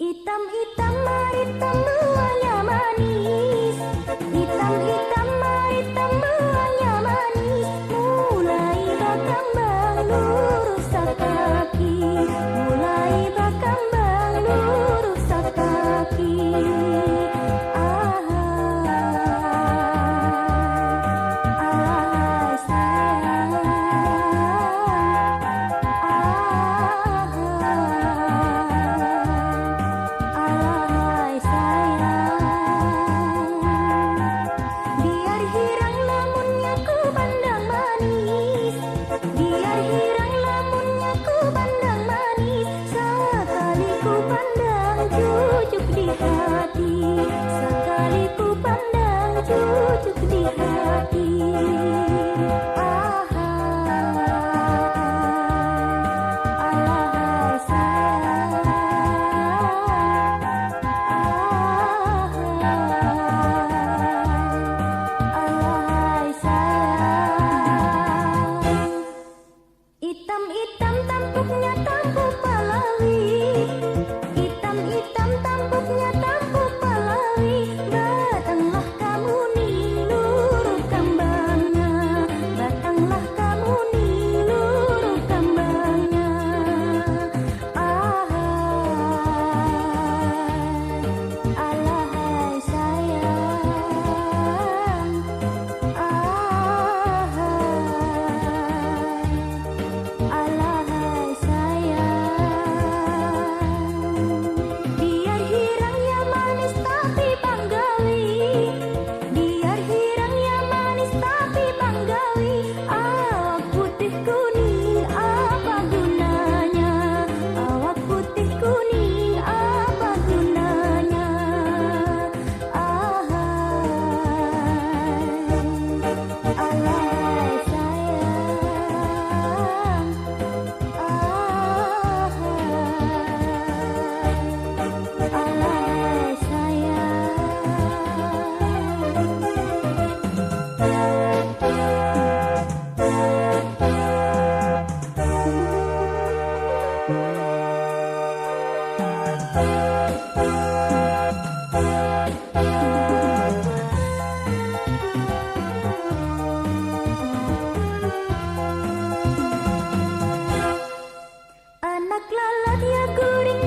Hitam-hitam maritam buahnya manis, hitam-hitam maritam buahnya manis, mulai berkembang lurus kaki, mulai berkembang lurus kaki. Alahai sayang, alahai sayang, biar hirang lamunnya ku pandang manis, biar hirang lamunnya ku pandang manis, sekali ku pandang cucuk di hati, sekali ku pandang cucuk di hati. Alahai sayang, alahai sayang, hitam-hitam tampuknya tampuk Pahlawi, hitam-hitam tampuknya tampuk Pahlawi, datanglah kamu nih luruh kembangnya, datanglah kamu nih luruh kembangnya. Alahai sayang, alahai sayang, biar hirangnya manis tapi panggawi, biar hirangnya manis tapi panggawi, awak putih kuning apa gunanya, awak putih kuning apa gunanya. Alahai sayang, alahai sayang. Anak lalat ya guring